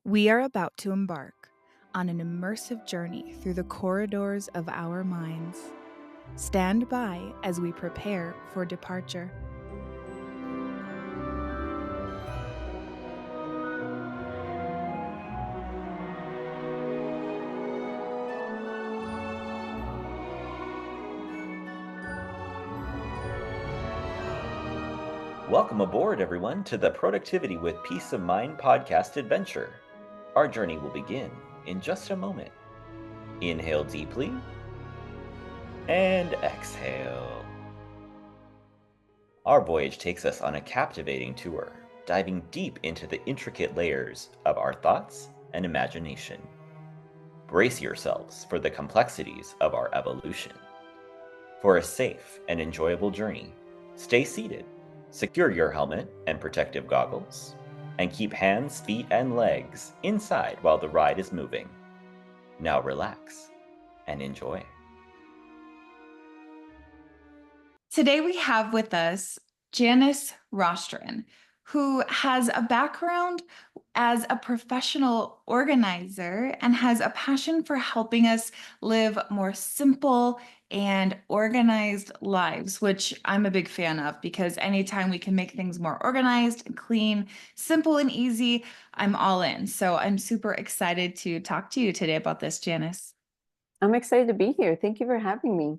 We are about to embark on an immersive journey through the corridors of our minds. Stand by as we prepare for departure. Welcome aboard, everyone, to the Productivity with Peace of Mind podcast adventure. Our journey will begin in just a moment. Inhale deeply and exhale. Our voyage takes us on a captivating tour, diving deep into the intricate layers of our thoughts and imagination. Brace yourselves for the complexities of our evolution. For a safe and enjoyable journey, stay seated, secure your helmet and protective goggles, and keep hands, feet, and legs inside while the ride is moving. Now relax and enjoy. Today we have with us Janice Rostron, who has a background as a professional organizer and has a passion for helping us live more simple and organized lives, which I'm a big fan of because anytime we can make things more organized and clean, simple and easy, I'm all in. So I'm super excited to talk to you today about this, Janice. I'm excited to be here. Thank you for having me.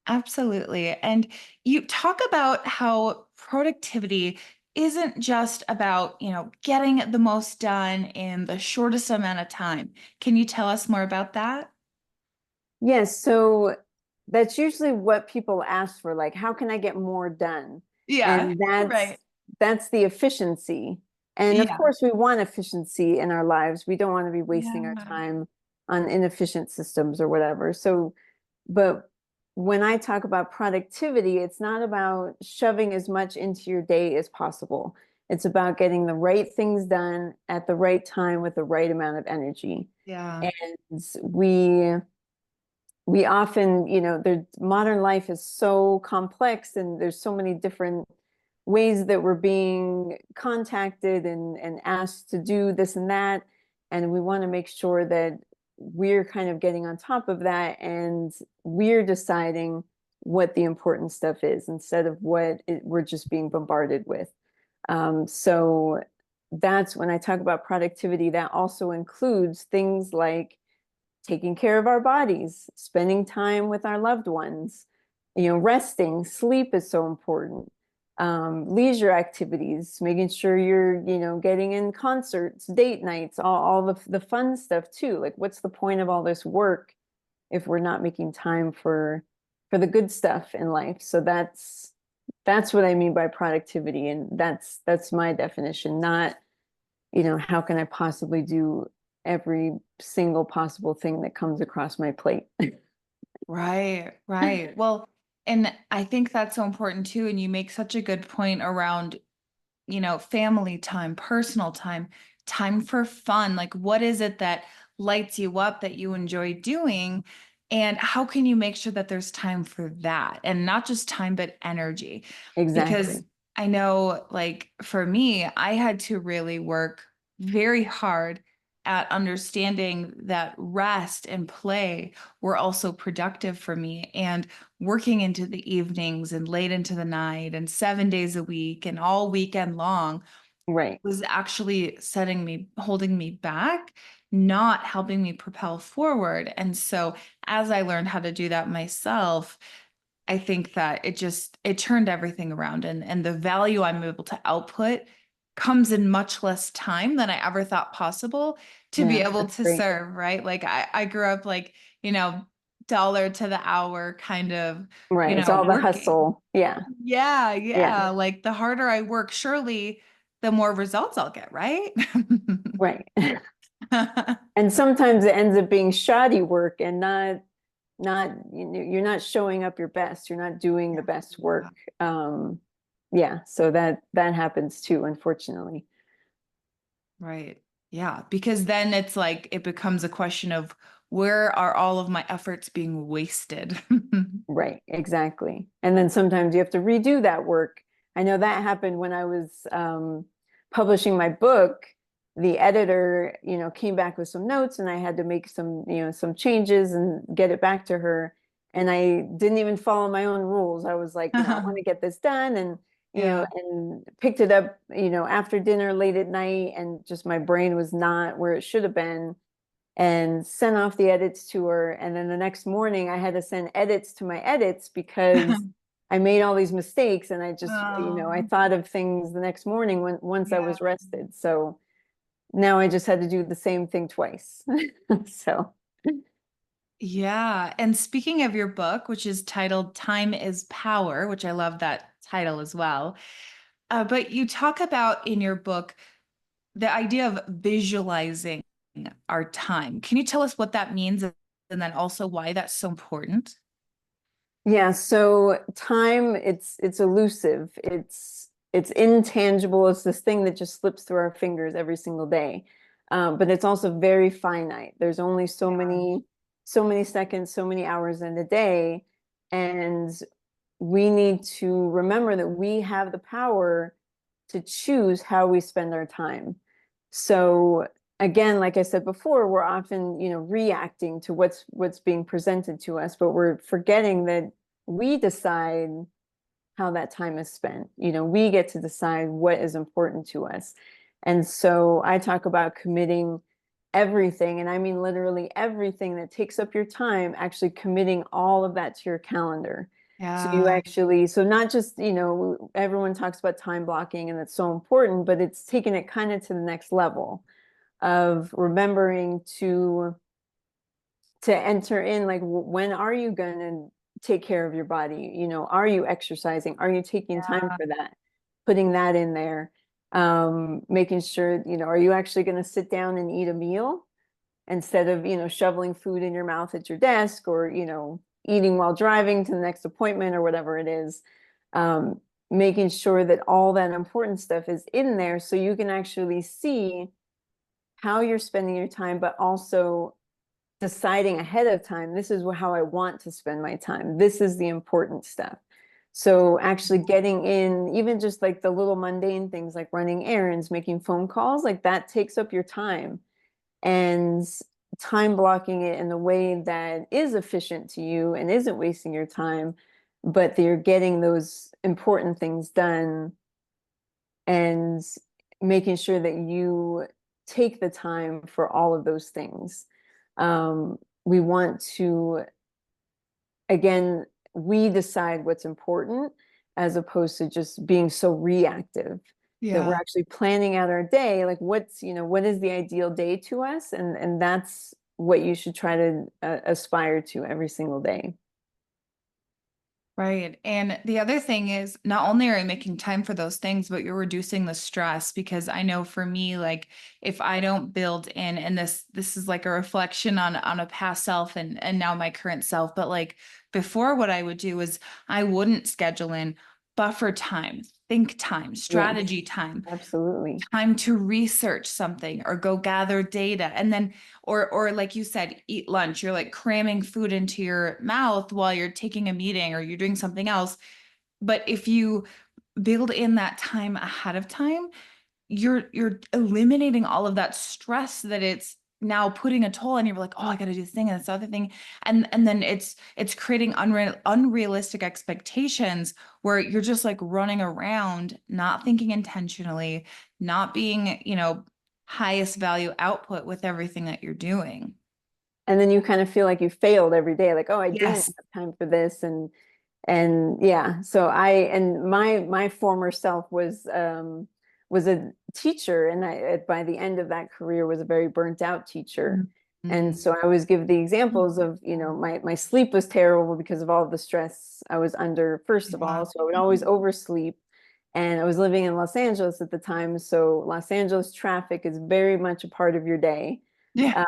Absolutely. And you talk about how productivity isn't just about, getting the most done in the shortest amount of time. Can you tell us more about that? Yes, so that's usually what people ask for, like, how can I get more done? Yeah, And that's right. that's the efficiency. And of Yeah. course, we want efficiency in our lives. We don't want to be wasting our Yeah. time on inefficient systems or whatever. So, but when I talk about productivity, it's not about shoving as much into your day as possible. It's about getting the right things done at the right time with the right amount of energy. Yeah. And we often, the modern life is so complex and there's so many different ways that we're being contacted and asked to do this and that. And we want to make sure that we're kind of getting on top of that and we're deciding what the important stuff is instead of we're just being bombarded with. So that's when I talk about productivity, that also includes things like taking care of our bodies, spending time with our loved ones, resting, sleep is so important. Leisure activities, making sure you're, getting in concerts, date nights, all the fun stuff too. Like, what's the point of all this work if we're not making time for the good stuff in life? So that's what I mean by productivity, and that's my definition, not, how can I possibly do every single possible thing that comes across my plate. Right, right. Well, and I think that's so important too. And you make such a good point around, family time, personal time, time for fun. Like, what is it that lights you up that you enjoy doing? And how can you make sure that there's time for that? And not just time, but energy. Because Exactly. I know, like, for me, I had to really work very hard at understanding that rest and play were also productive for me. And working into the evenings and late into the night and 7 days a week and all weekend long Right. was actually holding me back, not helping me propel forward. And so as I learned how to do that myself, I think that it turned everything around, and the value I'm able to output comes in much less time than I ever thought possible to be Yeah, able that's to great. serve, right? Like I grew up like, dollar to the hour kind of, Right. It's all the working. hustle. Yeah. Yeah, Yeah. yeah. Like the harder I work, surely the more results I'll get, right? Right. And sometimes it ends up being shoddy work and not you're not showing up your best. You're not doing the best Yeah. work. Yeah, so that happens too, unfortunately. Right. Yeah. Because then it's like it becomes a question of where are all of my efforts being wasted? Right, exactly. And then sometimes you have to redo that work. I know that happened when I was publishing my book. the editor, came back with some notes, and I had to make some, some changes and get it back to her. And I didn't even follow my own rules. I was like, I want to get this done, and Yeah. and picked it up, after dinner late at night, and just my brain was not where it should have been, and sent off the edits to her. And then the next morning I had to send edits to my edits because I made all these mistakes, and I just, I Oh, thought of things the next morning once I yeah. was rested. So now I just had to do the same thing twice. So Yeah. And speaking of your book, which is titled Time is Power, which I love that title as well. But you talk about in your book the idea of visualizing our time. Can you tell us what that means and then also why that's so important? yeah, so time, it's elusive. It's intangible. It's this thing that just slips through our fingers every single day. But it's also very finite. There's only so many seconds, so many hours in a day. And we need to remember that we have the power to choose how we spend our time. So again, like I said before, we're often, reacting to what's being presented to us, but we're forgetting that we decide how that time is spent. We get to decide what is important to us. And so I talk about committing everything, and I mean literally everything that takes up your time, actually committing all of that to your calendar. So you Yeah. actually, so not just, everyone talks about time blocking, and it's so important, but it's taking it kind of to the next level of remembering to enter in, like, when are you going to take care of your body? Are you exercising? Are you taking time Yeah. for that? Putting that in there, making sure, are you actually going to sit down and eat a meal instead of, shoveling food in your mouth at your desk, or, eating while driving to the next appointment or whatever it is. Making sure that all that important stuff is in there so you can actually see how you're spending your time, but also deciding ahead of time, this is how I want to spend my time. This is the important stuff. So actually getting in, even just like the little mundane things like running errands, making phone calls, like that takes up your time. And time blocking it in a way that is efficient to you and isn't wasting your time, but you're getting those important things done, and making sure that you take the time for all of those things. We want to, again, we decide what's important, as opposed to just being so reactive, that we're Yeah. actually planning out our day, like what is the ideal day to us, and that's what you should try to aspire to every single day. Right. And the other thing is not only are you making time for those things, but you're reducing the stress because I know for me, like if I don't build in, and this is like a reflection on a past self and now my current self, but like before what I would do is I wouldn't schedule in buffer time, think time, Yes, strategy time, absolutely. time to research something or go gather data and then or like you said eat lunch, you're like cramming food into your mouth while you're taking a meeting or you're doing something else. But if you build in that time ahead of time, you're eliminating all of that stress that it's now putting a toll and you're like, oh, I got to do this thing and this other thing. And then it's creating unrealistic expectations where you're just like running around, not thinking intentionally, not being, highest value output with everything that you're doing. And then you kind of feel like you failed every day, like, oh, I didn't Yes. have time for this. And yeah, so my former self was a teacher, and I, by the end of that career, was a very burnt out teacher. And Mhm. so I always give the examples of, my sleep was terrible because of all the stress I was under, first of Yeah. all. So I would always oversleep. And I was living in Los Angeles at the time. So Los Angeles traffic is very much a part of your day. Yeah.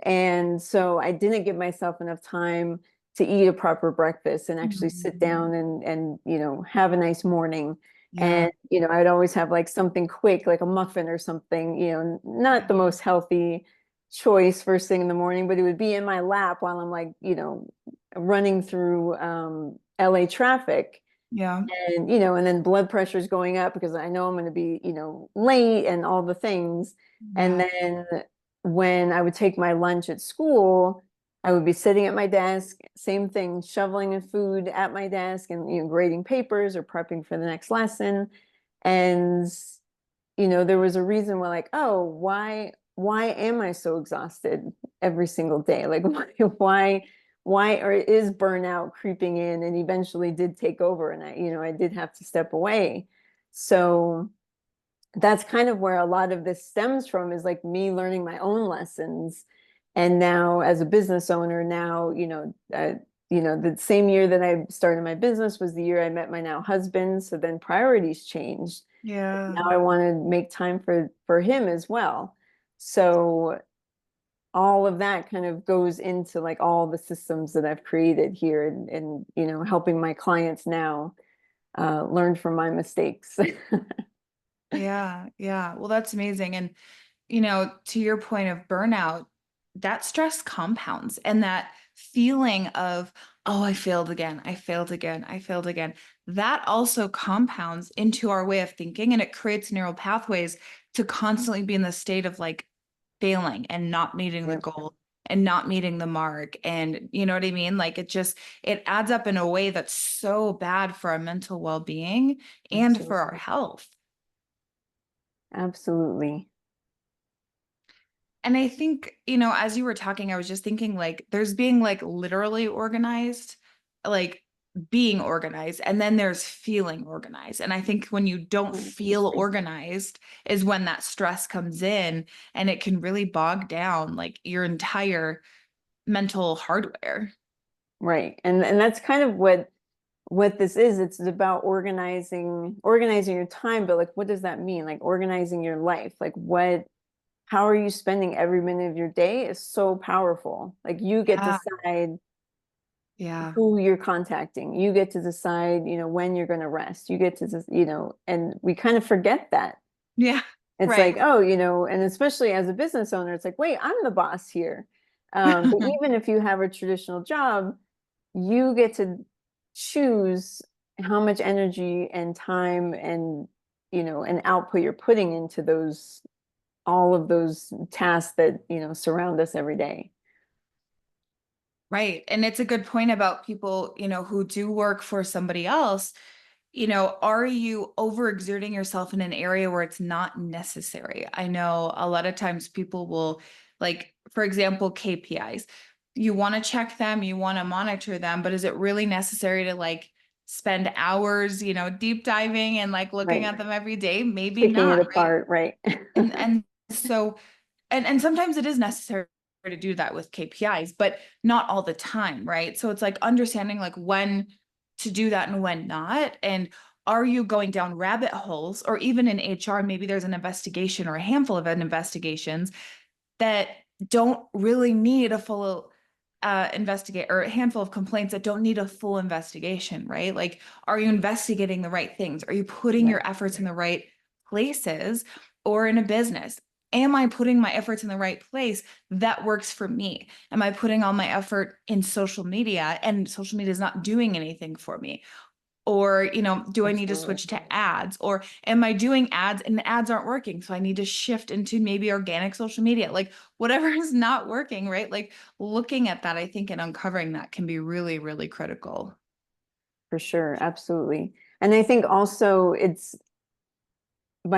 And so I didn't give myself enough time to eat a proper breakfast and actually sit Mhm. down and have a nice morning. Yeah. And I'd always have like something quick, like a muffin or something, not the most healthy choice first thing in the morning, but it would be in my lap while I'm like, running through LA traffic. Yeah. And, you know, and then blood pressure is going up because I know I'm going to be, you know, late and all the things. And Yeah. then when I would take my lunch at school, I would be sitting at my desk, same thing, shoveling in food at my desk and, you know, grading papers or prepping for the next lesson. And, you know, there was a reason why, like, oh, why am I so exhausted every single day? Like, why or is burnout creeping in and eventually did take over, and I, you know, I did have to step away. So that's kind of where a lot of this stems from, is like me learning my own lessons. And now as a business owner now, you know, the same year that I started my business was the year I met my now husband. So then priorities changed. Yeah. Now I want to make time for him as well. So all of that kind of goes into like all the systems that I've created here, and you know, helping my clients now learn from my mistakes. Yeah. Yeah. Well, that's amazing. And, to your point of burnout, that stress compounds and that feeling of, oh, I failed again. I failed again. I failed again. That also compounds into our way of thinking and it creates neural pathways to constantly be in the state of like failing and not meeting the Yeah, goal and not meeting the mark. And you know what I mean? Like it adds up in a way that's so bad for our mental well-being and for our absolutely. health. Absolutely. And I think, as you were talking, I was just thinking like there's being like literally organized, like being organized, and then there's feeling organized. And I think when you don't feel organized is when that stress comes in and it can really bog down like your entire mental hardware. Right. And that's kind of what this is. It's about organizing your time, but like what does that mean? Like organizing your life. Like what how are you spending every minute of your day is so powerful. Like you get to Yeah. decide Yeah. who you're contacting. You get to decide, you know, when you're going to rest. You get to, you know, and we kind of forget that. Yeah. It's Right. like, oh, you know, and especially as a business owner, it's like, wait, I'm the boss here. But even if you have a traditional job, you get to choose how much energy and time and, you know, and output you're putting into those, all of those tasks that, you know, surround us every day. Right. And it's a good point about people, who do work for somebody else. Are you overexerting yourself in an area where it's not necessary? I know a lot of times people will, like, for example, KPIs. You want to check them, you want to monitor them, but is it really necessary to like spend hours, deep diving and like looking Right. at them every day? Maybe Picking it not, right? apart, right? And so and sometimes it is necessary to do that with KPIs, but not all the time, right? So it's like understanding like when to do that and when not. And are you going down rabbit holes, or even in HR, maybe there's an investigation or a handful of investigations that don't really need a full investigate, or a handful of complaints that don't need a full investigation, right? Like, are you investigating the right things? Are you putting Right, your efforts in the right places? Or in a business, am I putting my efforts in the right place that works for me? Am I putting all my effort in social media and social media is not doing anything for me? Or, do I need to absolutely. switch to ads? Or am I doing ads and the ads aren't working? So I need to shift into maybe organic social media, like whatever is not working, right? Like looking at that, I think, and uncovering that can be really, really critical. For sure, absolutely. And I think also it's you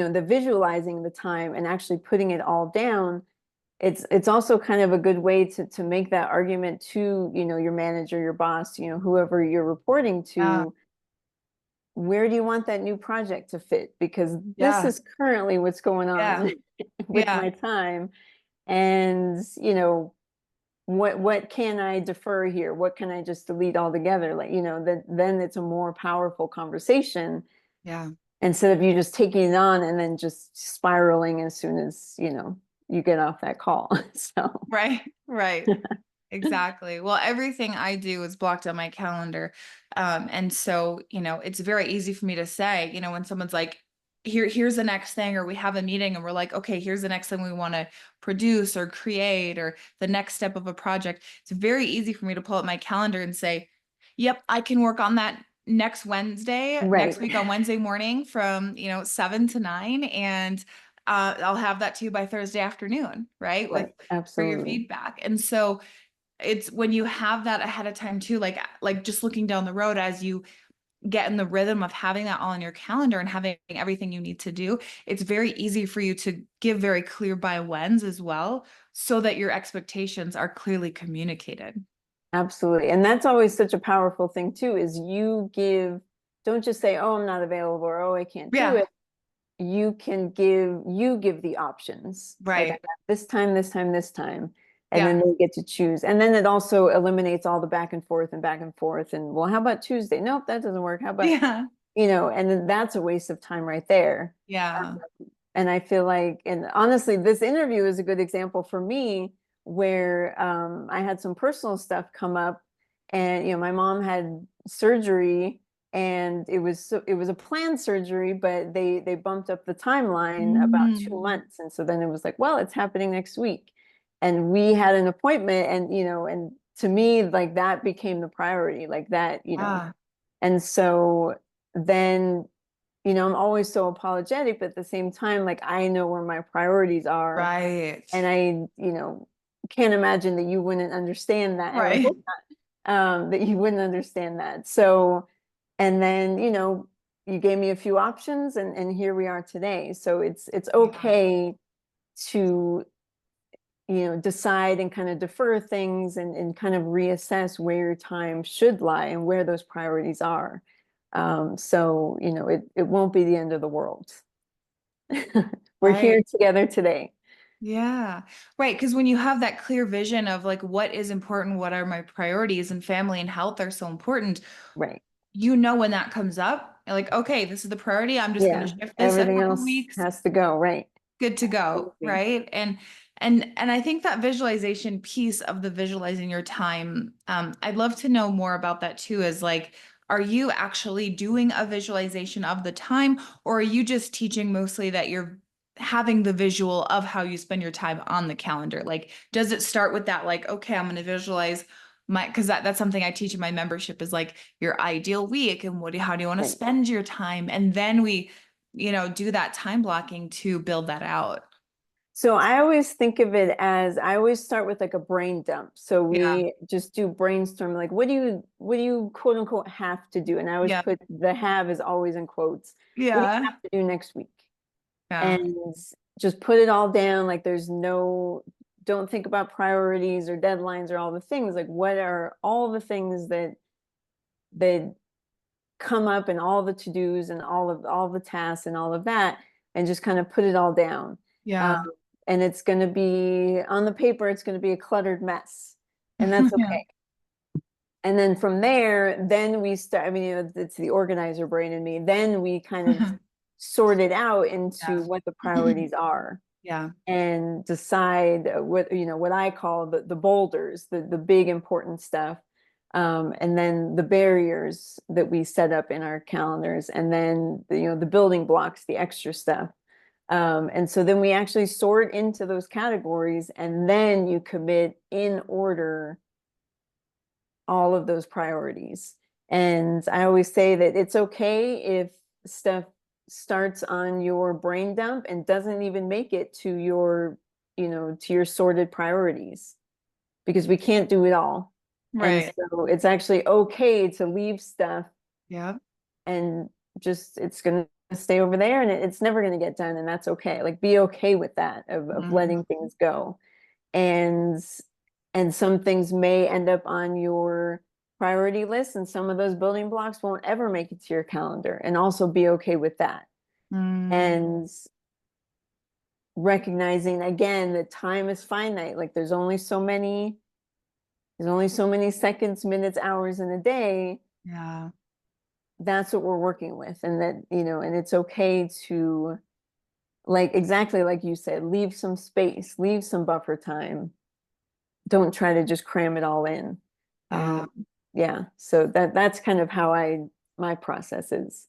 know, the visualizing the time and actually putting it all down. It's also kind of a good way to make that argument to, you know, your manager, your boss, you know, whoever you're reporting Yeah. to. Where do you want that new project to fit? Because this Yeah. is currently what's going Yeah. on with Yeah. my time. And, you know, what can I defer here? What can I just delete altogether? Like, you know, that then it's a more powerful conversation Yeah. instead of you just taking it on and then just spiraling as soon as, you know, you get off that call. So Right. Right. Exactly. Well, everything I do is blocked on my calendar. And so, it's very easy for me to say, when someone's like, here's the next thing, or we have a meeting and we're like, okay, here's the next thing we want to produce or create, or the next step of a project. It's very easy for me to pull up my calendar and say, yep, I can work on that next Wednesday, Right, next week on Wednesday morning from, 7 to 9. And I'll have that to you by Thursday afternoon, right? right, For your absolutely. feedback. And so it's when you have that ahead of time too, like just looking down the road as you get in the rhythm of having that all on your calendar and having everything you need to do, it's very easy for you to give very clear by whens as well, so that your expectations are clearly communicated. Absolutely. And that's always such a powerful thing too, is don't just say, oh, I'm not available, or oh, I can't do Yeah, it. You give the options. Like I right. have this time, this time, this time. And then Yeah. they get to choose. And then it also eliminates all the back and forth and back and forth. And well, how about Tuesday? Nope, that doesn't work. How about, Yeah. and then that's a waste of time right there. Yeah. And I feel like, and honestly, this interview is a good example for me where I had some personal stuff come up, and my mom had surgery, and it was a planned surgery, but they bumped up the timeline about 2 months, and so then it was like, well, it's happening next week, and we had an appointment, and and to me, like that became the priority, like that, Ah, and so then I'm always so apologetic, but at the same time, like I know where my priorities are. right. And can't imagine that you wouldn't understand that. I would Right. hope not, that you wouldn't understand that. So, and then, you gave me a few options, and here we are today. So it's Yeah. okay to, decide and kind of defer things, and kind of reassess where your time should lie and where those priorities are. So, it won't be the end of the world. We're Right. here together today. Yeah. Right. Because when you have that clear vision of like what is important, what are my priorities, and family and health are so important, Right. when that comes up, you're like, okay, this is the priority. I'm just going to Yeah. shift this a Everything couple else weeks. has to go. Right. Good to go, Absolutely. right? And I think that visualization piece of the visualizing your time, I'd love to know more about that too, is like, are you actually doing a visualization of the time, or are you just teaching mostly that you're having the visual of how you spend your time on the calendar? Like, does it start with that, like, okay, I'm going to visualize because that's something I teach in my membership, is like your ideal week and how do you want to Right. spend your time? And then we do that time blocking to build that out. So I always think of it as I always start with like a brain dump. So Yeah. we just do brainstorm, like what do you quote unquote have to do? And I always Yeah. put the have is always in quotes. What do you Yeah. have to do next week? Yeah. And just put it all down. Like don't think about priorities or deadlines or all the things. Like what are all the things that come up, and all the to-dos and all the tasks and all of that, and just kind of put it all down. Um, Yeah. and it's going to be on the paper, it's going to be a cluttered mess, and that's Yeah. okay. And then from there, then we start, I mean, it's the organizer brain in me. Then we kind of sort it out into Yeah. what the priorities are, Yeah. and decide what I call the boulders, the big important stuff, and then the barriers that we set up in our calendars, and then the building blocks, the extra stuff. And so then we actually sort into those categories, and then you commit in order all of those priorities. And I always say that it's okay if stuff starts on your brain dump and doesn't even make it to your sorted priorities, because we can't do it all. And Right. so it's actually okay to leave stuff, Yeah. and just it's going to stay over there, and it's never going to get done, and that's okay. Like be okay with that, of Mhm. letting things go. And some things may end up on your priority list, and some of those building blocks won't ever make it to your calendar, and also be okay with that. Mm. And recognizing again that time is finite, like there's only so many seconds, minutes, hours in a day. Yeah. That's what we're working with, and that and it's okay to, like, exactly like you said, leave some space, leave some buffer time. Don't try to just cram it all in. Yeah. um yeah, so that's kind of how my process is.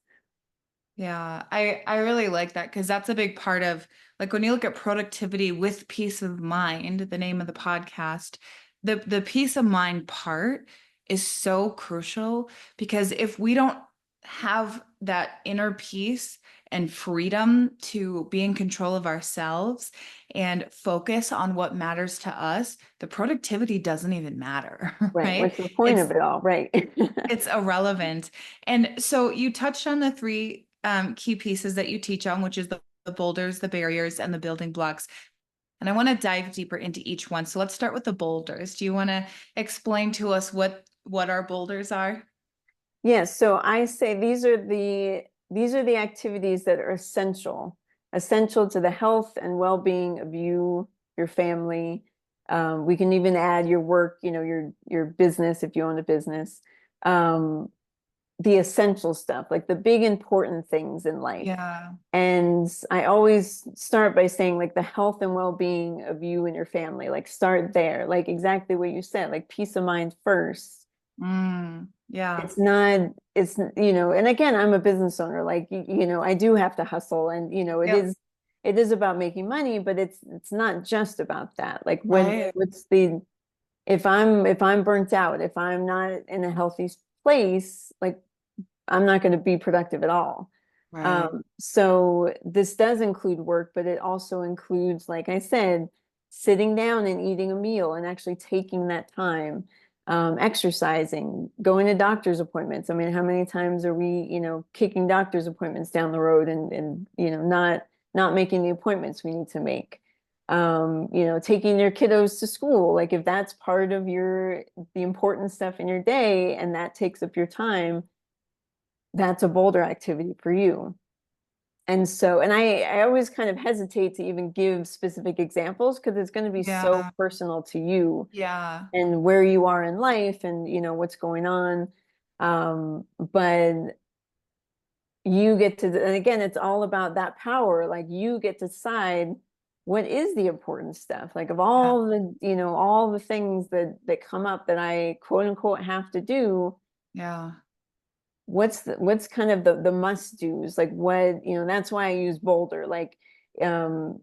Yeah, I really like that because that's a big part of, like, when you look at productivity with peace of mind, the name of the podcast, the peace of mind part is so crucial, because if we don't have that inner peace and freedom to be in control of ourselves and focus on what matters to us, the productivity doesn't even matter, Right. right? What's the point It's of it all? Right. it's irrelevant. And so you touched on the three key pieces that you teach on, which is the boulders, the barriers, and the building blocks. And I want to dive deeper into each one. So let's start with the boulders. Do you want to explain to us what our boulders are? Yes, so I say these are the activities that are essential to the health and well-being of you, your family. We can even add your work, your business if you own a business. Um, the essential stuff, like the big important things in life. Yeah. And I always start by saying like the health and well-being of you and your family, like start there, like exactly what you said, like peace of mind first. Yeah. It's not, and again, I'm a business owner, like, I do have to hustle and, Yep. it is about making money, but it's not just about that. Like Right. if I'm burnt out, if I'm not in a healthy place, like I'm not going to be productive at all. Right. So this does include work, but it also includes, like I said, sitting down and eating a meal and actually taking that time, exercising, going to doctor's appointments. I mean, how many times are we, kicking doctor's appointments down the road and not making the appointments we need to make? Taking your kiddos to school, like if that's part of the important stuff in your day and that takes up your time, that's a boulder activity for you. And so, and I always kind of hesitate to even give specific examples because it's going to be so Yeah. personal to you Yeah. and where you are in life and what's going on. But you get to, and again, it's all about that power. Like you get to decide what is the important stuff. Like of Yeah. all the things that come up that I quote unquote have to do, Yeah. what's kind of the must do's, like what, that's why I use boulder, like um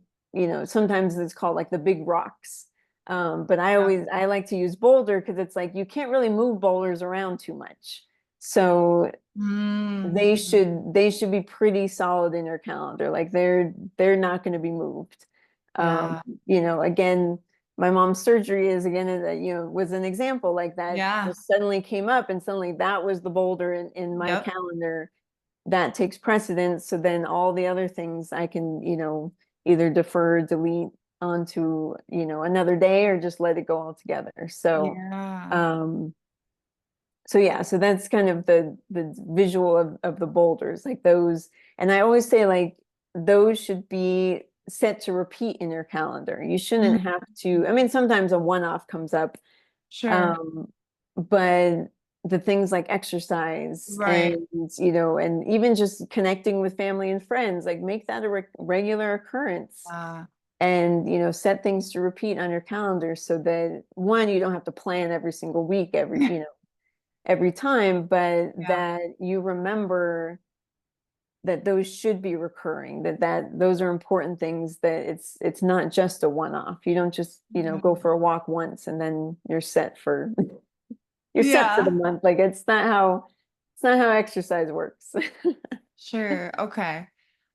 sometimes it's called like the big rocks, but Yeah. I like to use boulder because it's like you can't really move boulders around too much, so Mm. they should be pretty solid in your calendar. Like they're not going to be moved. Um, Yeah. again, my mom's surgery is again, was an example like that. Yeah. Just suddenly came up and suddenly that was the boulder in my Yep. calendar that takes precedence. So then all the other things I can, either defer, delete onto, another day or just let it go altogether. Yeah. So yeah, so that's kind of the visual of the boulders, like those. And I always say like those should be set to repeat in your calendar. You shouldn't Mm. have to, I mean, sometimes a one-off comes up, Sure. um, but the things like exercise Right. and even just connecting with family and friends, like make that a regular occurrence Uh, and set things to repeat on your calendar so that one, you don't have to plan every single week, every time, but yeah. that you remember that those should be recurring, that those are important things, that it's not just a one-off. You don't just, go for a walk once and then you're set for the Yeah. month. Like it's not how exercise works. Sure. Okay.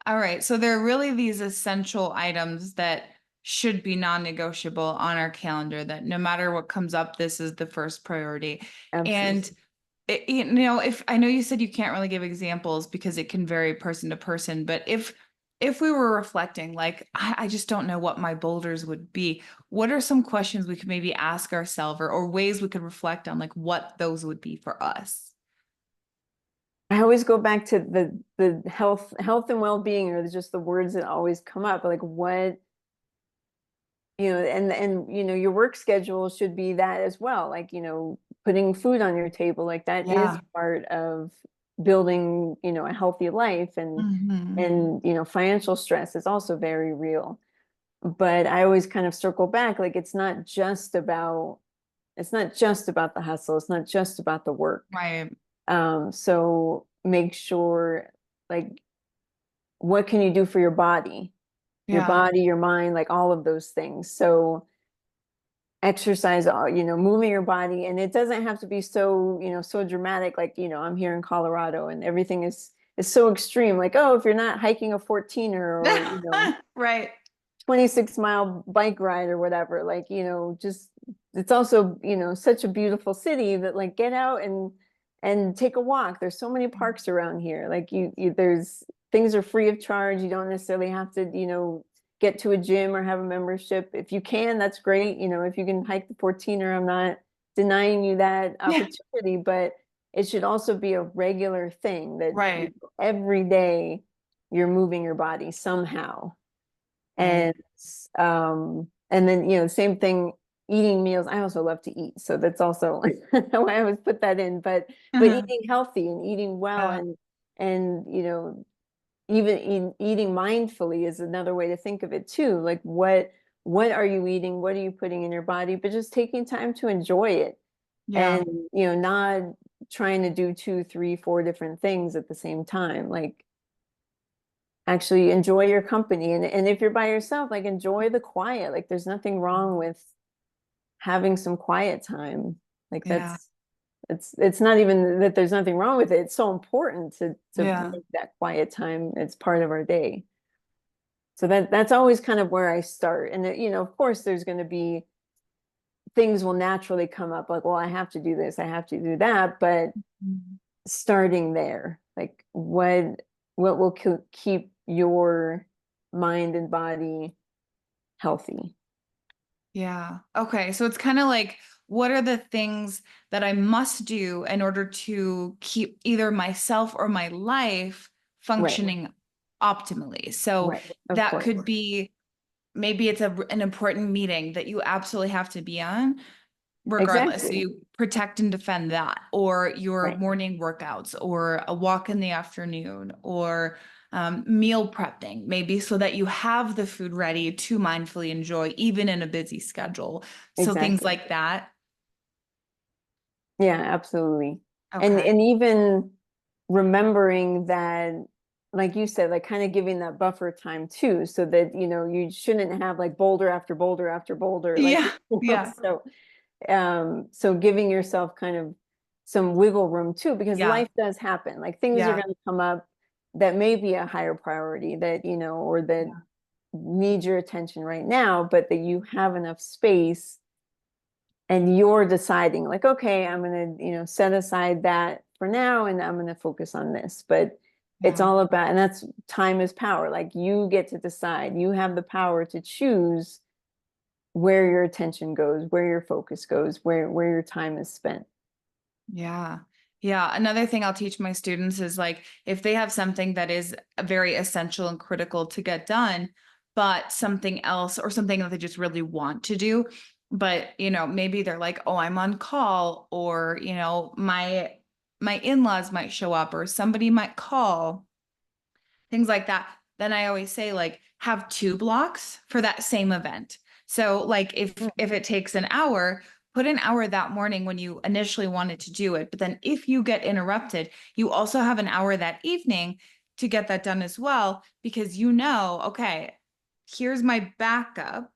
All right. So there are really these essential items that should be non-negotiable on our calendar that no matter what comes up, this is the first priority. And Absolutely. if I know you said you can't really give examples because it can vary person to person, but if we were reflecting, like I just don't know what my boulders would be, what are some questions we could maybe ask ourselves or ways we could reflect on like what those would be for us? I always go back to the health and well-being are just the words that always come up. Like what, and your work schedule should be that as well. Like, putting food on your table, like that is Yeah. part of building, a healthy life, and Hmm. and financial stress is also very real. But I always kind of circle back, like it's not just about the hustle, it's not just about the work. Right. So make sure, like, what can you do for your body, Yeah. your mind, like all of those things. So exercise, moving your body. And it doesn't have to be so, so dramatic. Like, I'm here in Colorado and everything is so extreme. Like, oh, if you're not hiking a 14er or, Right. 26-mile bike ride or whatever, like, just, it's also, such a beautiful city that like get out and take a walk. There's so many parks around here. Like there's things are free of charge. You don't necessarily have to, get to a gym or have a membership. If you can, that's great. If you can hike the 14er, I'm not denying you that Yeah. opportunity, but it should also be a regular thing that Right. every day you're moving your body somehow. Right. And then same thing, eating meals. I also love to eat, so that's also why I always put that in. But Uh-huh. eating healthy and eating well, Yeah. and even eating mindfully is another way to think of it too. Like what are you eating? What are you putting in your body? But just taking time to enjoy it, Yeah. and not trying to do two, three, four different things at the same time. Like actually enjoy your company, and if you're by yourself, like enjoy the quiet. Like there's nothing wrong with having some quiet time. Like Yeah. it's not even that there's nothing wrong with it. It's so important to Yeah. make that quiet time. It's part of our day. So that's always kind of where I start. And of course there's going to be things will naturally come up, like, well, I have to do this, I have to do that, but Mhm. starting there, like what will keep your mind and body healthy. Yeah. Okay. So it's kind of like, what are the things that I must do in order to keep either myself or my life Right, functioning optimally? So right, of that course. could be maybe it's an important meeting that you absolutely have to be on, regardless. So Exactly. you protect and defend that, or your Right, morning workouts, or a walk in the afternoon, or meal prepping, maybe so that you have the food ready to mindfully enjoy, even in a busy schedule. So things exactly. like that. Yeah, absolutely. And Okay. even remembering that, like you said, like kind of giving that buffer time too, so that you shouldn't have like boulder after boulder after boulder, like Yeah. Yeah. so giving yourself kind of some wiggle room too, because Yeah. life does happen. Like things are Yeah. going to come up that may be a higher priority, that or that Yeah. need your attention right now, but that you have enough space and you're deciding like, okay, I'm going to set aside that for now and I'm going to focus on this. But it's Yeah. all about, and that's, time is power. Like you get to decide, you have the power to choose where your attention goes, where your focus goes, where your time is spent. Yeah. Yeah. Another thing I'll teach my students is like if they have something that is very essential and critical to get done, but something else or something that they just really want to do, but maybe they're like, oh, I'm on call, or my in-laws might show up or somebody might call, things like that. Then I always say like have two blocks for that same event. So like if it takes an hour, put an hour that morning when you initially wanted to do it. But then if you get interrupted, you also have an hour that evening to get that done as well, because okay, here's my backup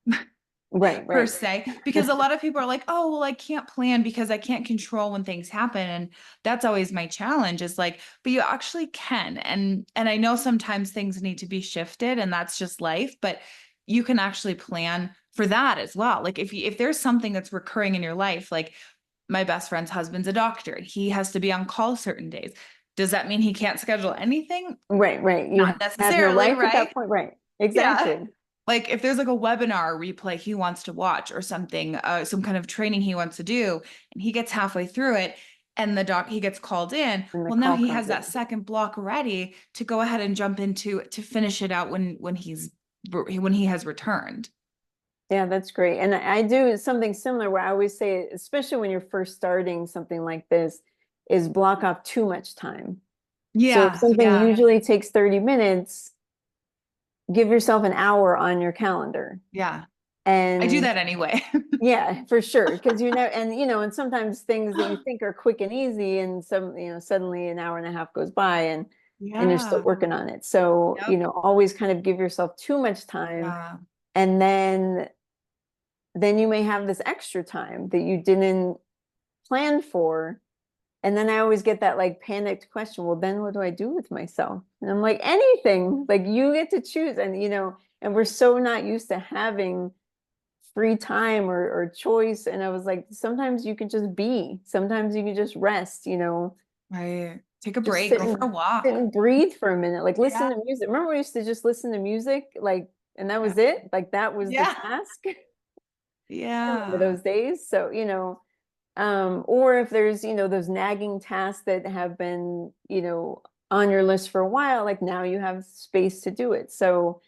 Right, per right. se, because a lot of people are like, oh, well, I can't plan because I can't control when things happen. And that's always my challenge, is like, but you actually can. And I know sometimes things need to be shifted and that's just life, but you can actually plan for that as well. Like if there's something that's recurring in your life, like my best friend's husband's a doctor, he has to be on call certain days. Does that mean he can't schedule anything? Right, right. You Not have no necessarily, life at right? that point. Right. Yeah. Exactly. Like if there's like a webinar replay he wants to watch or something, some kind of training he wants to do, and he gets halfway through it and he gets called in. And the Well, now call he comes has that in. second block ready to go ahead and jump into to finish it out when he has returned. Yeah, that's great. And I do something similar where I always say, especially when you're first starting something like this, is block off too much time. So if Yeah, something yeah, usually takes 30 minutes, give yourself an hour on your calendar. yeah. I do And that anyway. yeah, for sure. Because and sometimes things that you think are quick and easy, and suddenly an hour and a half goes by and you're still Yeah. working on it. So, Yep. always kind of give yourself too much time. Yeah. And then then you may have this extra time that you didn't plan for. And then I always get that like panicked question, well, then what do I do with myself? And I'm like, anything, like you get to choose. And, and we're so not used to having free time or choice. And I was like, sometimes you can just be, sometimes you can just rest, Right. Take a just break, go for a sit walk. and breathe for a minute, like Yeah. listen to music. Remember we used to just listen to music, like, and that was it, like that was the Yeah. task. I remember Yeah. those days. So, or if there's, those nagging tasks that have been, on your list for a while, like now you have space to do it. So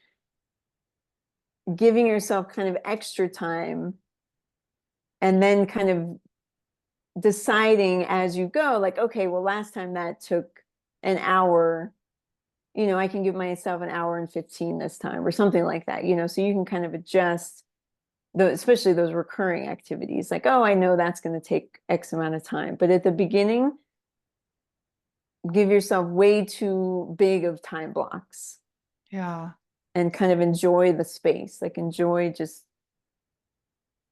giving yourself kind of extra time and then kind of deciding as you go, like, okay, well, last time that took an hour, I can give myself an hour and 15 this time or something like that, so you can kind of adjust especially those recurring activities, like, oh, I know that's going to take X amount of time. But at the beginning, give yourself way too big of time blocks Yeah. and kind of enjoy the space, like enjoy just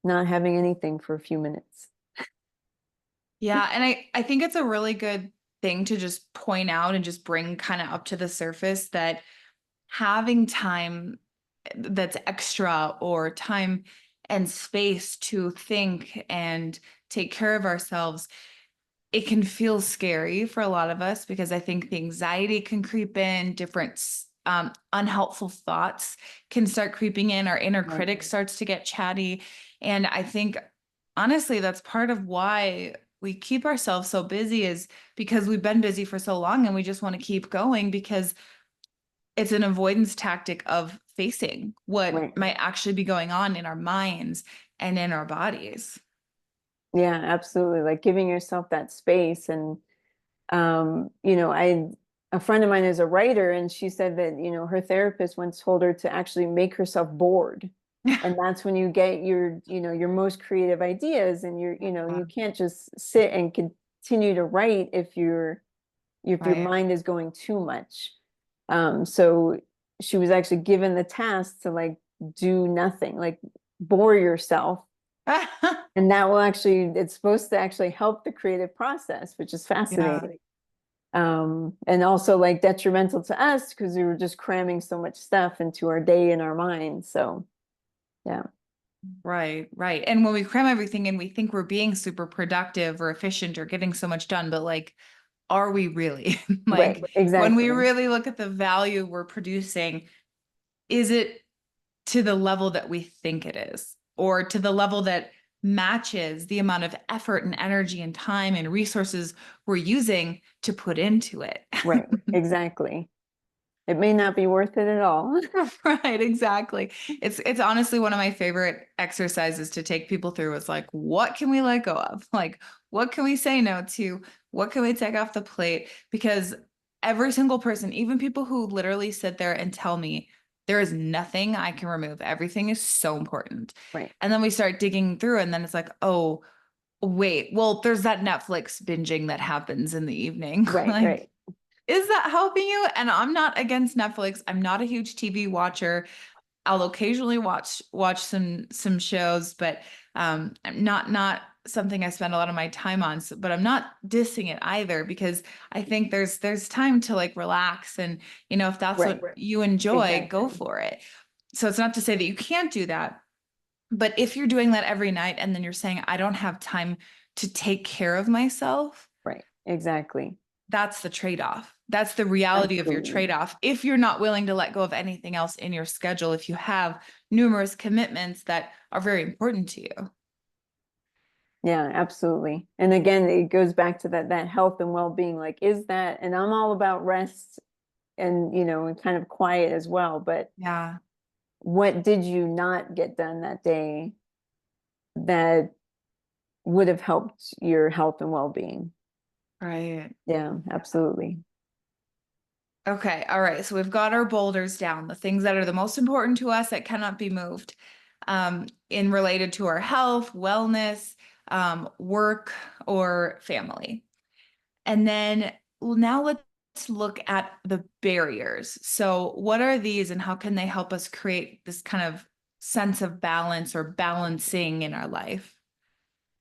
not having anything for a few minutes. Yeah. And I think it's a really good thing to just point out and just bring kind of up to the surface that having time that's extra or time and space to think and take care of ourselves, it can feel scary for a lot of us because I think the anxiety can creep in, different unhelpful thoughts can start creeping in, our inner Right. critic starts to get chatty. And I think honestly, that's part of why we keep ourselves so busy is because we've been busy for so long and we just want to keep going because it's an avoidance tactic of facing what Right. might actually be going on in our minds and in our bodies. Yeah, absolutely. Like giving yourself that space. And I a friend of mine is a writer, and she said that, her therapist once told her to actually make herself bored. And that's when you get your most creative ideas, and you can't just sit and continue to write if your Right. mind is going too much. So she was actually given the task to like do nothing, like bore yourself. And that will actually, it's supposed to actually help the creative process, which is Yeah. fascinating. And also like detrimental to us because we were just cramming so much stuff into our day and our mind. So yeah. Right, right. And when we cram everything in, we think we're being super productive or efficient or getting so much done, but like, are we really? Right, Like, when we exactly. really look at the value we're producing, is it to the level that we think it is, or to the level that matches the amount of effort and energy and time and resources we're using to put into it? Right, exactly. It may not be worth it at all. Right, exactly. It's honestly one of my favorite exercises to take people through. It's like, what can we let go of? Like, what can we say no to? What can we take off the plate? Because every single person, even people who literally sit there and tell me there is nothing I can remove, everything is so important. Right, And then we start digging through, and then it's like, oh, wait, well, there's that Netflix binging that happens in the evening. right, Like, right. is that helping you? And I'm not against Netflix. I'm not a huge TV watcher. I'll occasionally watch some shows, but not something I spend a lot of my time on. So, but I'm not dissing it either because I think there's time to like relax and if that's Right, what you enjoy, go exactly. for it. So it's not to say that you can't do that, but if you're doing that every night and then you're saying I don't have time to take care of myself, Right, exactly. that's the trade-off. That's the reality of your Absolutely. trade-off. If you're not willing to let go of anything else in your schedule, if you have numerous commitments that are very important to you. Yeah, absolutely. And again, it goes back to that health and well-being. Like, is that, and I'm all about rest and and kind of quiet as well. But Yeah, what did you not get done that day that would have helped your health and well-being? right. Yeah, absolutely. Okay, all right. So we've got our boulders down, the things that are the most important to us that cannot be moved, in related to our health, wellness, work, or family. And then now let's look at the barriers. So what are these and how can they help us create this kind of sense of balance or balancing in our life?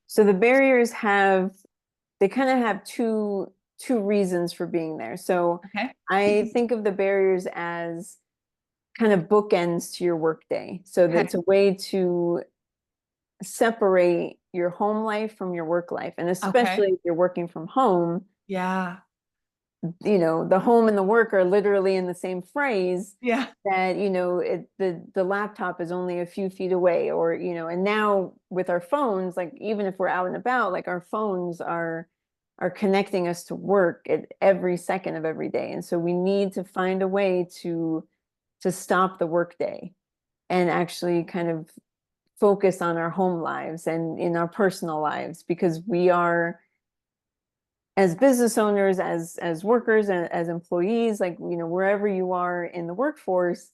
So the barriers they kind of have two reasons for being there. So Okay. I think of the barriers as kind of bookends to your workday. So Okay. that's a way to separate your home life from your work life. And Okay. especially if you're working from home, Yeah. the home and the work are literally in the same phrase, Yeah. that the laptop is only a few feet away, or and now with our phones, like even if we're out and about, like our phones are connecting us to work at every second of every day. And so we need to find a way to stop the workday and actually kind of focus on our home lives and in our personal lives, because we are, as business owners, as workers, and as employees, like wherever you are in the workforce,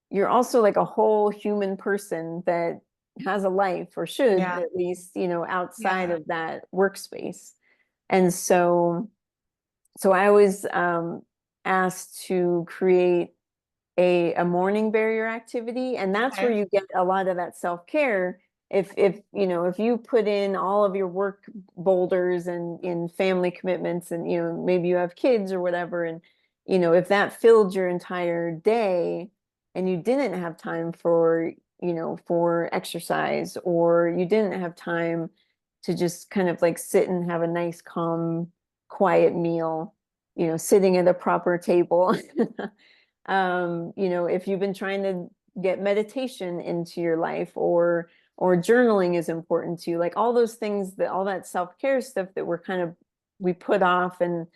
you're also like a whole human person that has a life, or should Yeah. at least, outside Yeah. of that workspace. And so I was asked to create a morning barrier activity, and that's where Okay. you get a lot of that self-care. If you put in all of your work boulders and in family commitments, and maybe you have kids or whatever, and if that filled your entire day and you didn't have time for exercise, or you didn't have time to just kind of like sit and have a nice calm quiet meal, sitting at a proper table. If you've been trying to get meditation into your life, or journaling is important to you, like all those things, that all that self-care stuff that we put off and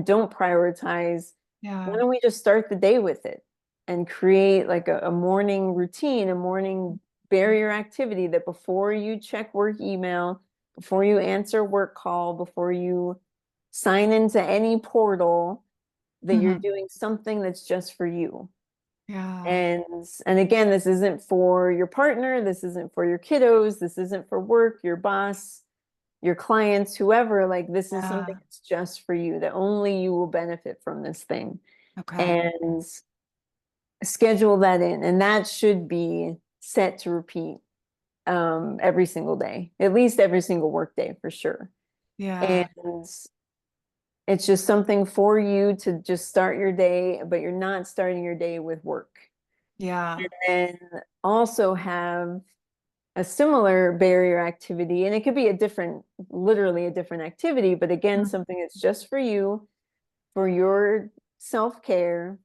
don't prioritize, why Yeah. don't we just start the day with it and create like a morning routine, a morning barrier activity, that before you check work email, before you answer work call, before you sign into any portal, that you're Mhm. doing something that's just for you. Yeah. And again, this isn't for your partner, this isn't for your kiddos, this isn't for work, your boss, your clients, whoever. Like, this is something Yeah. that's just for you, that only you will benefit from this thing. Okay. And schedule that in, and that should be set to repeat every single day, at least every single work day, for sure. And Yeah. it's just something for you to just start your day, but you're not starting your day with work. Yeah. And also have a similar barrier activity, and it could be literally a different activity, but again, Mhm. something that's just for you, for your self-care,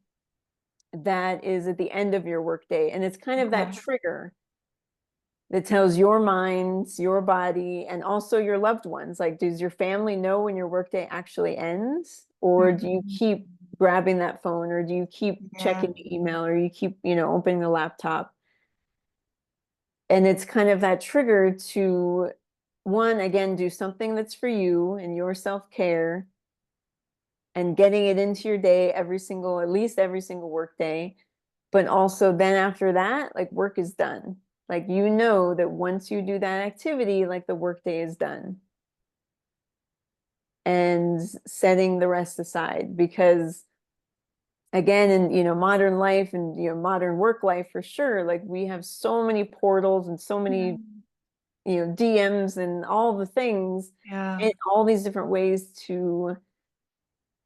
that is at the end of your workday. And it's kind of that Okay. trigger that tells your mind, your body, and also your loved ones, like, does your family know when your workday actually ends? Or do you Mhm. keep grabbing that phone, or do you keep Yeah. checking the email, or you keep, opening the laptop? And it's kind of that trigger to, one, again, do something that's for you and your self-care, and getting it into your day at least every single work day. But also then after that, like, work is done. Like, that once you do that activity, like, the workday is done. And setting the rest aside, because again, in modern life, and modern work life, for sure, like, we have so many portals and so Yeah. many DMs and all the things, Yeah. and all these different ways to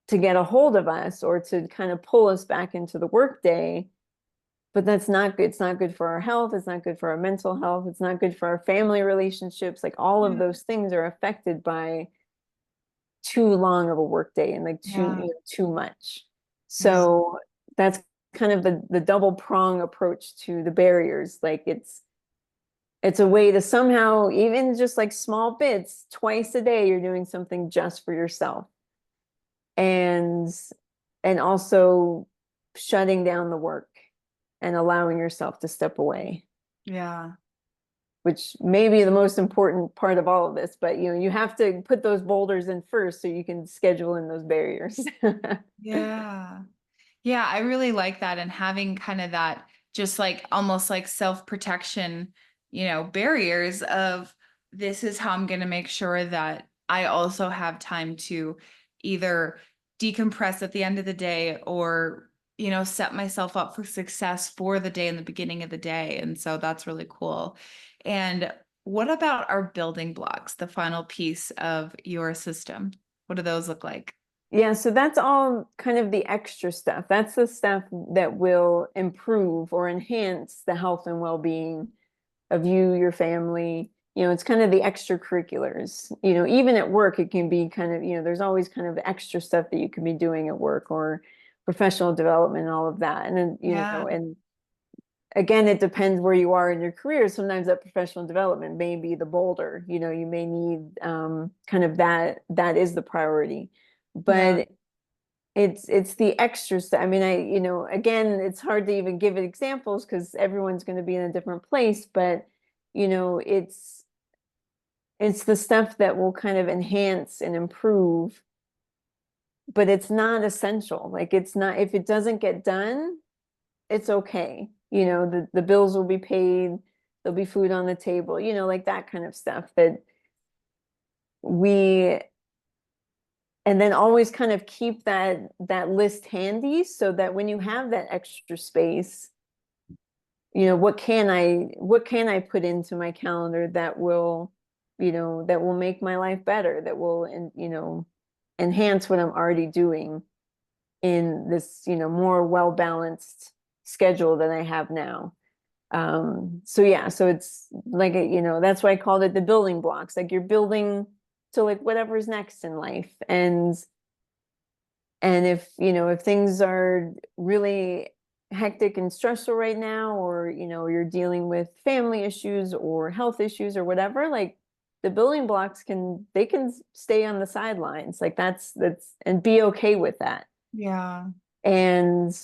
get a hold of us, or to kind of pull us back into the workday. But that's not good. It's not good for our health. It's not good for our mental health. It's not good for our family relationships. Like, all of Yeah. those things are affected by too long of a workday, and like Yeah. too much. Yeah. So that's kind of the double prong approach to the barriers. Like, it's a way to somehow, even just like small bits, twice a day, you're doing something just for yourself. And also shutting down the work and allowing yourself to step away, Yeah. which may be the most important part of all of this. But you have to put those boulders in first, so you can schedule in those barriers. Yeah. Yeah, I really like that, and having kind of that just like almost like self-protection, barriers of this is how I'm going to make sure that I also have time to either decompress at the end of the day, or, set myself up for success for the day in the beginning of the day. And so that's really cool. And what about our building blocks, the final piece of your system? What do those look like? Yeah, so that's all kind of the extra stuff. That's the stuff that will improve or enhance the health and well-being of you, your family. It's kind of the extracurriculars. Even at work, it can be kind of, there's always kind of extra stuff that you can be doing at work, or professional development and all of that. And then, Yeah. and again, it depends where you are in your career. Sometimes that professional development may be the boulder. You may need kind of that is the priority. Yeah. But it's the extra stuff. I mean, again, it's hard to even give it examples because everyone's going to be in a different place, but it's the stuff that will kind of enhance and improve, but it's not essential. Like, it's not, if it doesn't get done, it's okay. The bills will be paid, there'll be food on the table, like that kind of stuff that we and then always kind of keep that list handy so that when you have that extra space, what can I put into my calendar that will make my life better, that will enhance what I'm already doing in this more well-balanced schedule that I have now. So yeah, so it's like that's why I called it the building blocks. Like, you're building to like whatever's next in life. And if things are really hectic and stressful right now, or you're dealing with family issues or health issues or whatever, like, the building blocks can stay on the sidelines. Like, that's and be okay with that. Yeah. And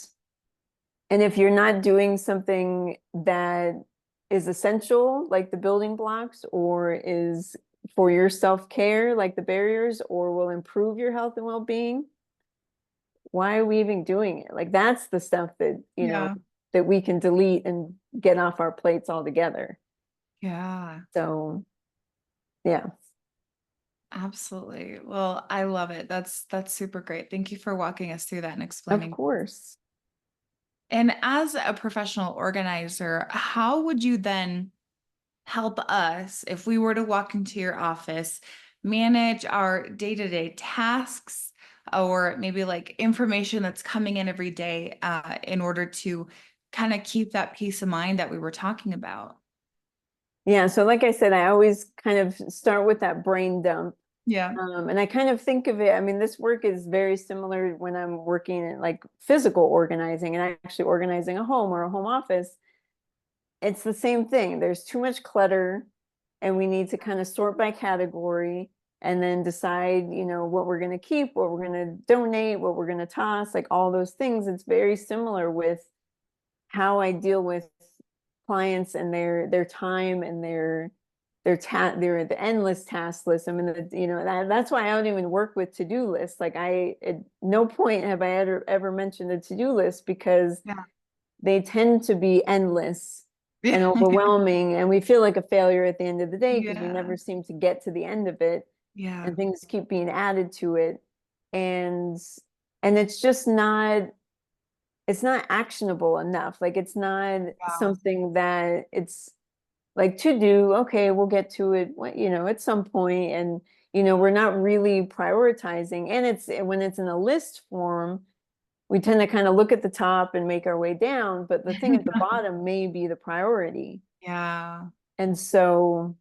if you're not doing something that is essential, like the building blocks, or is for your self-care, like the barriers, or will improve your health and well-being, why are we even doing it? Like, that's the stuff that, Yeah. that we can delete and get off our plates altogether. Yeah. So, yeah, Absolutely. Well, I love it. That's super great. Thank you for walking us through that and of explaining. course. And as a professional organizer, how would you then help us if we were to walk into your office, manage our day-to-day tasks, or maybe like information that's coming in every day, in order to kind of keep that peace of mind that we were talking about? Yeah. So like I said, I always kind of start with that brain dump. Yeah. And I kind of think of it, I mean, this work is very similar when I'm working in like physical organizing and actually organizing a home or a home office. It's the same thing. There's too much clutter, and we need to kind of sort by category and then decide, what we're going to keep, what we're going to donate, what we're going to toss, like all those things. It's very similar with how I deal with clients and their time and their the endless task list. I mean, that's why I don't even work with to-do lists. Like, at no point have I ever mentioned a to-do list, because Yeah. they tend to be endless and overwhelming, and we feel like a failure at the end of the day because we Yeah. never seem to get to the end of it, Yeah. and things keep being added to it. And it's just not actionable enough. Like, it's not Yeah. something that it's like to do. Okay, we'll get to it, at some point. And, we're not really prioritizing. And when it's in a list form, we tend to kind of look at the top and make our way down, but the thing at the bottom may be the priority. Yeah. And so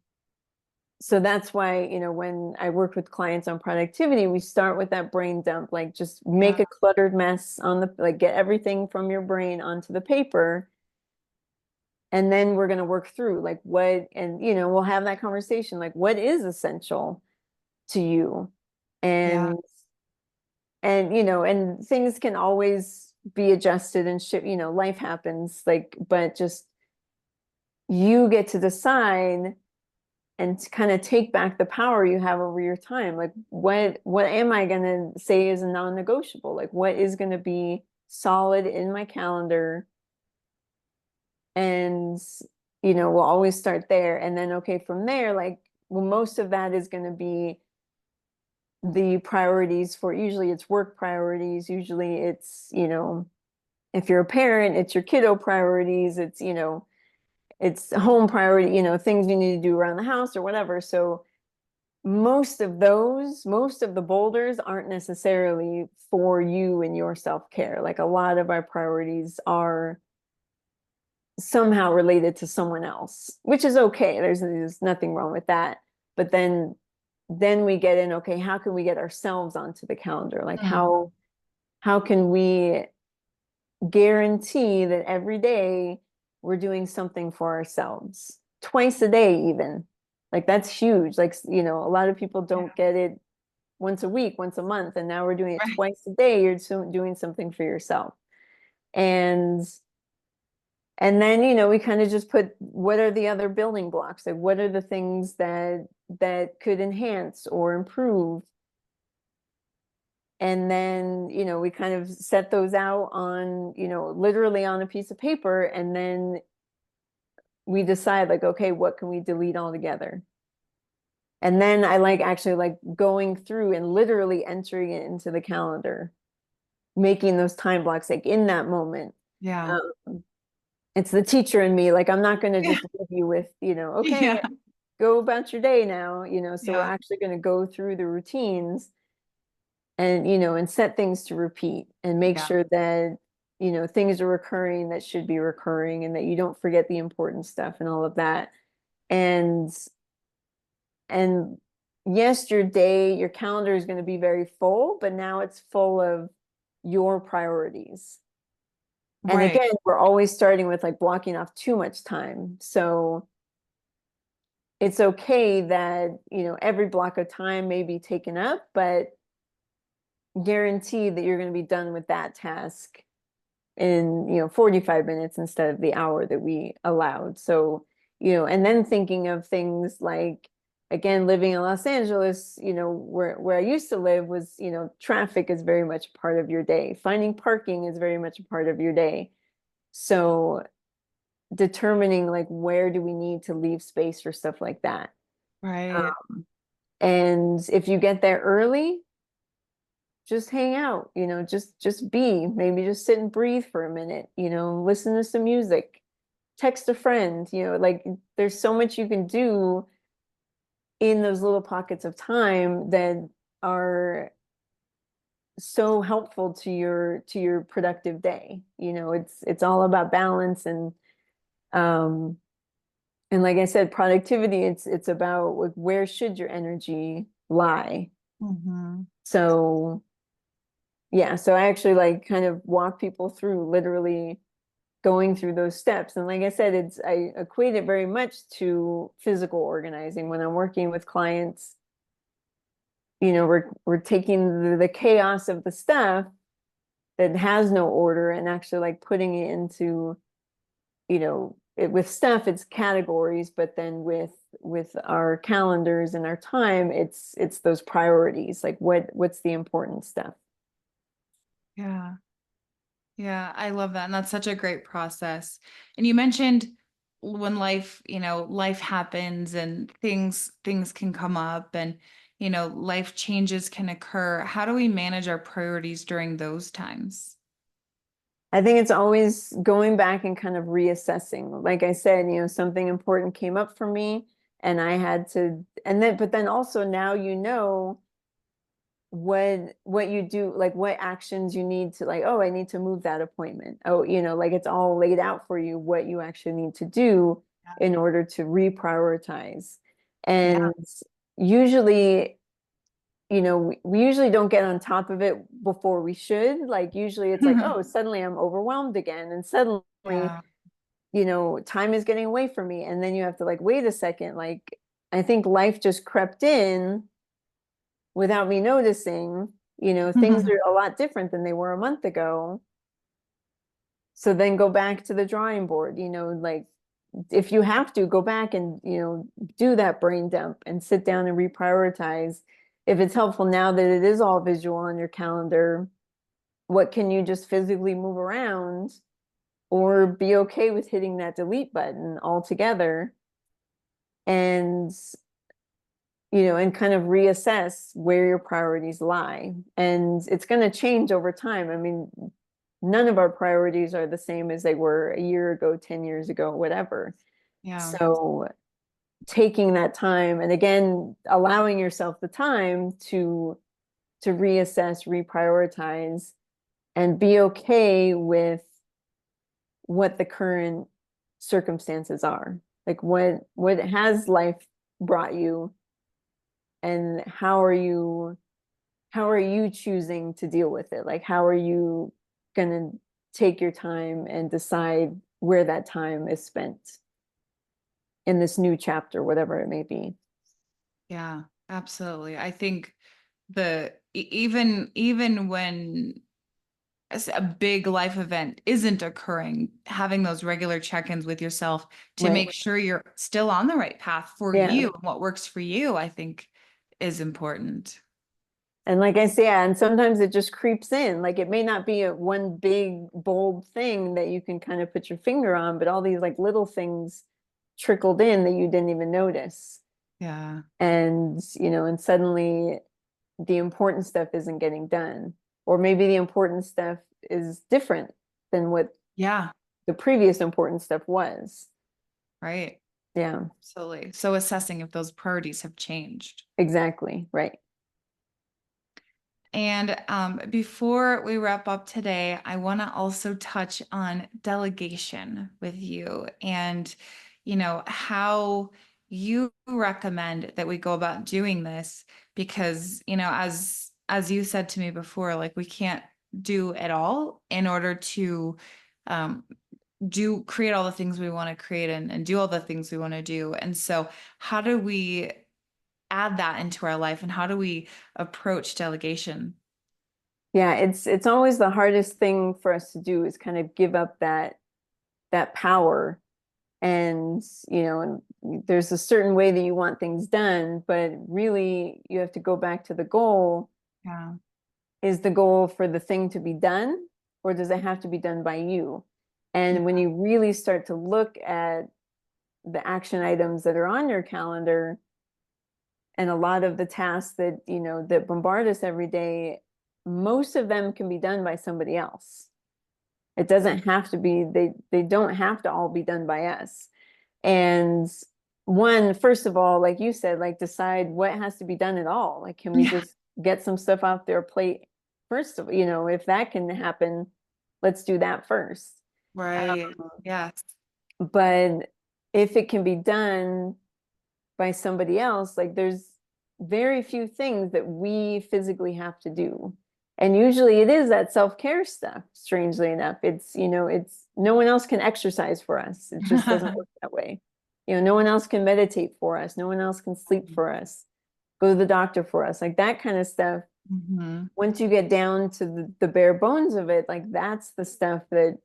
that's why, when I work with clients on productivity, we start with that brain dump. Like, just make Yeah. a cluttered mess like, get everything from your brain onto the paper. And then we're going to work through like we'll have that conversation. Like, what is essential to you? Yeah. And things can always be adjusted and ship, life happens, like, but just you get to decide and to kind of take back the power you have over your time. Like, what am I going to say is a non-negotiable? Like, what is going to be solid in my calendar? And we'll always start there. And then, okay, from there, like, well, most of that is going to be the priorities. For usually it's work priorities, usually it's if you're a parent, it's your kiddo priorities, it's, it's home priority, things you need to do around the house or whatever. So most of the boulders aren't necessarily for you and your self-care. Like a lot of our priorities are somehow related to someone else, which is okay. There's nothing wrong with that. But then we get in, okay, how can we get ourselves onto the calendar? Like Mm. how can we guarantee that every day we're doing something for ourselves, twice a day even. Like that's huge. Like, a lot of people Yeah. don't get it once a week, once a month, and now we're doing it Right. twice a day. You're doing something for yourself. And then, we kind of just put, what are the other building blocks? Like what are the things that could enhance or improve? And then, we kind of set those out on, literally on a piece of paper. And then we decide like, okay, what can we delete altogether? And then I like actually like going through and literally entering it into the calendar, making those time blocks like in that moment. Yeah. Um, it's the teacher in me. Like, I'm not going to Yeah. just leave you with, Yeah. okay, go about your day now, so we're Yeah. actually going to go through the routines and, and set things to repeat and make Yeah. sure that, things are recurring that should be recurring and that you don't forget the important stuff and all of that. And And yes, your calendar is going to be very full, but now it's full of your priorities. And Right. again, we're always starting with like blocking off too much time. So it's okay that, every block of time may be taken up, but guarantee that you're going to be done with that task in 45 minutes instead of the hour that we allowed. So, and then thinking of things like, again, living in Los Angeles, where I used to live was, traffic is very much a part of your day. Finding parking is very much a part of your day. So determining like where do we need to leave space for stuff like that. Right. Um, and if you get there early, just hang out, just be, maybe just sit and breathe for a minute, listen to some music, text a friend, like there's so much you can do in those little pockets of time that are so helpful to your productive day. It's all about balance um and like I said, productivity, it's about like where should your energy lie. Mm-hmm. So yeah, so I actually like kind of walk people through literally going through those steps. And like I said, I equate it very much to physical organizing when I'm working with clients. We're taking the chaos of the stuff that has no order and actually like putting it into, with stuff it's categories, but then with our calendars and our time, it's those priorities, like what's the important stuff. Yeah. Yeah, I love that. And that's such a great process. And you mentioned when life, life happens and things can come up and, life changes can occur. How do we manage our priorities during those times? I think it's always going back and kind of reassessing. Like I said, something important came up for me and I had to, but then also now what you do, like what actions you need to, like, oh, I need to move that appointment. Oh, like it's all laid out for you what you actually need to do in order to reprioritize. Yeah. And usually, we usually don't get on top of it before we should. Like usually it's like, oh, suddenly I'm overwhelmed again. And suddenly, Yeah. time is getting away from me. And then you have to like, wait a second. Like, I think life just crept in without me noticing, things are a lot different than they were a month ago. So then go back to the drawing board, like if you have to go back and, do that brain dump and sit down and reprioritize. If it's helpful now that it is all visual on your calendar, what can you just physically move around or be okay with hitting that delete button altogether and and kind of reassess where your priorities lie. And it's going to change over time. I mean, none of our priorities are the same as they were a year ago, 10 years ago, whatever. Yeah. So taking that time, and again, allowing yourself the time to reassess, reprioritize, and be okay with what the current circumstances are. Like what has life brought you, and how are you choosing to deal with it? Like how are you gonna take your time and decide where that time is spent in this new chapter, whatever it may be. Yeah, absolutely. I think even when a big life event isn't occurring, having those regular check-ins with yourself to Right. make sure you're still on the right path for Yeah. you and what works for you, I think is important. And like I say, yeah, and sometimes it just creeps in. Like it may not be a one big bold thing that you can kind of put your finger on, but all these like little things trickled in that you didn't even notice. Yeah. And, and suddenly the important stuff isn't getting done. Or maybe the important stuff is different than what Yeah, the previous important stuff was. right. Yeah, Absolutely. So assessing if those priorities have changed. exactly. Right. And before we wrap up today, I want to also touch on delegation with you and, how you recommend that we go about doing this because, as you said to me before, like we can't do it all in order to um, do create all the things we want to create and do all the things we want to do. And so how do we add that into our life and how do we approach delegation? Yeah, it's always the hardest thing for us to do is kind of give up that power. And and there's a certain way that you want things done, but really you have to go back to the goal. Yeah. Is the goal for the thing to be done, or does it have to be done by you? Yeah. And when you really start to look at the action items that are on your calendar, and a lot of the tasks that that bombard us every day, most of them can be done by somebody else. It doesn't have to be, they don't have to all be done by us. And first of all, like you said, like decide what has to be done at all. Like, can we Yeah. just get some stuff off their plate first of, if that can happen, let's do that first. Right. Um, Yes. but if it can be done by somebody else, like there's very few things that we physically have to do. And usually it is that self-care stuff, strangely enough. It's no one else can exercise for us. It just doesn't work that way. No one else can meditate for us. No one else can sleep for us, go to the doctor for us, like that kind of stuff. Hmm. Once you get down to the bare bones of it, like that's the stuff that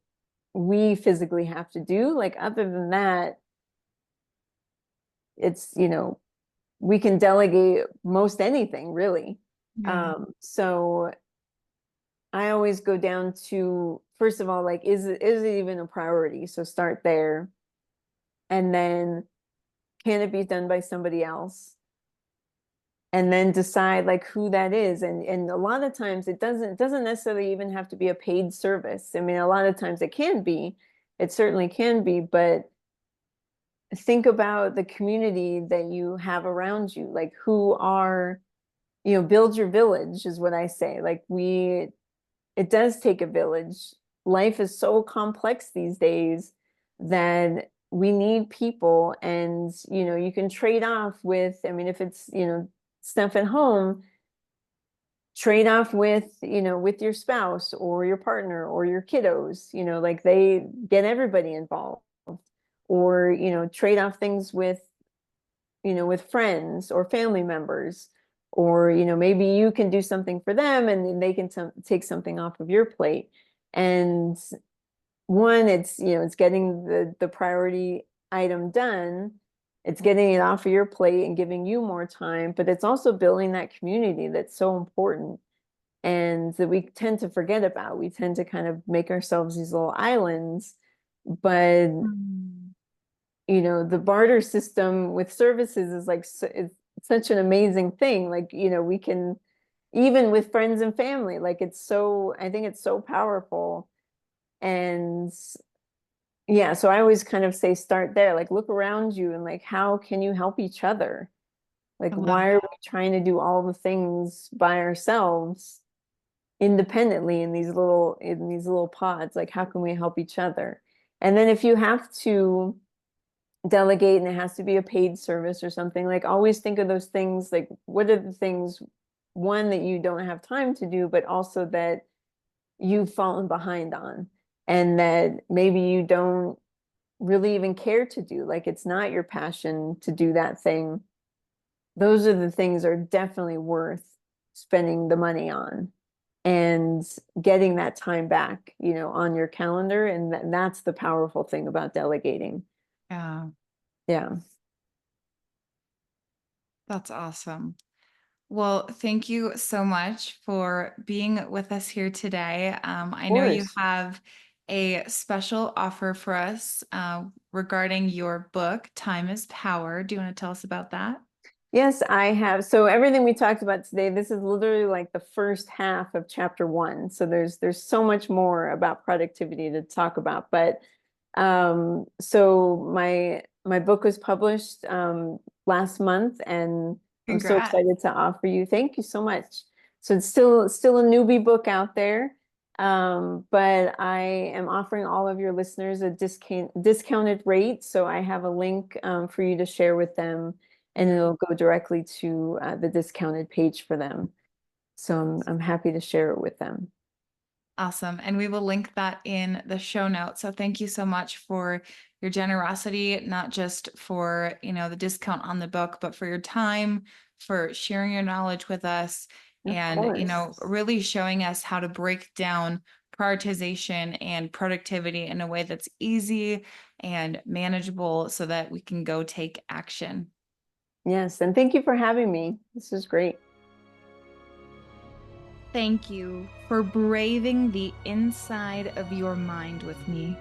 we physically have to do. Like other than that, it's, we can delegate most anything really. Yeah. So I always go down to, first of all, like, is it even a priority? So start there. And then can it be done by somebody else? And then decide like who that is. And a lot of times it doesn't necessarily even have to be a paid service. I mean, a lot of times it can be, it certainly can be, but think about the community that you have around you, like who are, build your village is what I say. Like it does take a village. Life is so complex these days that we need people. And you can trade off with, I mean, if it's stuff at home, trade off with with your spouse or your partner or your kiddos, like they get everybody involved. Or trade off things with with friends or family members. Or maybe you can do something for them and then they can take something off of your plate. And it's it's getting the priority item done, it's getting it off of your plate and giving you more time, but it's also building that community that's so important and that we tend to forget about. We tend to kind of make ourselves these little islands. But Mm. the barter system with services is like it's such an amazing thing. Like we can, even with friends and family, like it's so, I think it's so powerful. And yeah, so I always kind of say start there, like look around you and like how can you help each other? Like I love why are that. we trying to do all the things by ourselves independently in these little pods? Like how can we help each other? And then if you have to delegate and it has to be a paid service or something, like always think of those things, like what are the things, one, that you don't have time to do, but also that you've fallen behind on, and that maybe you don't really even care to do, like it's not your passion to do that thing. Those are the things are definitely worth spending the money on and getting that time back, on your calendar. And that's the powerful thing about delegating. Yeah, Yeah, that's awesome. Well, thank you so much for being with us here today. of I know you course. have a special offer for us regarding your book, Time is Power. Do you want to tell us about that? Yes, I have. So everything we talked about today, this is literally like the first half of chapter 1. So there's so much more about productivity to talk about. But so my book was published last month, and I'm so Congrats. excited to offer you. Thank you so much. So it's still a newbie book out there. But I am offering all of your listeners a discounted rate. So I have a link for you to share with them, and it'll go directly to the discounted page for them. So I'm happy to share it with them. Awesome. And we will link that in the show notes. So thank you so much for your generosity, not just for, the discount on the book, but for your time, for sharing your knowledge with us, Of and, course. really showing us how to break down prioritization and productivity in a way that's easy and manageable so that we can go take action. Yes, and thank you for having me. This is great. Thank you for braving the inside of your mind with me.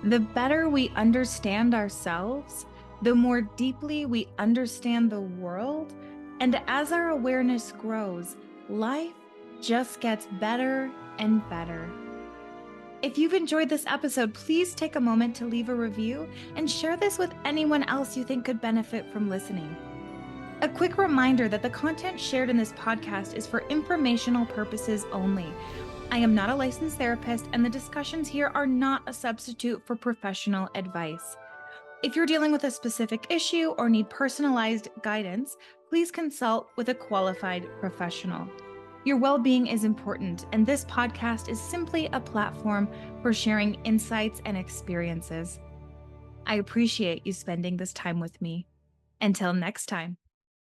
The better we understand ourselves, the more deeply we understand the world. And as our awareness grows, life just gets better and better. If you've enjoyed this episode, please take a moment to leave a review and share this with anyone else you think could benefit from listening. A quick reminder that the content shared in this podcast is for informational purposes only. I am not a licensed therapist, and the discussions here are not a substitute for professional advice. If you're dealing with a specific issue or need personalized guidance, please consult with a qualified professional. Your well-being is important, and this podcast is simply a platform for sharing insights and experiences. I appreciate you spending this time with me. Until next time.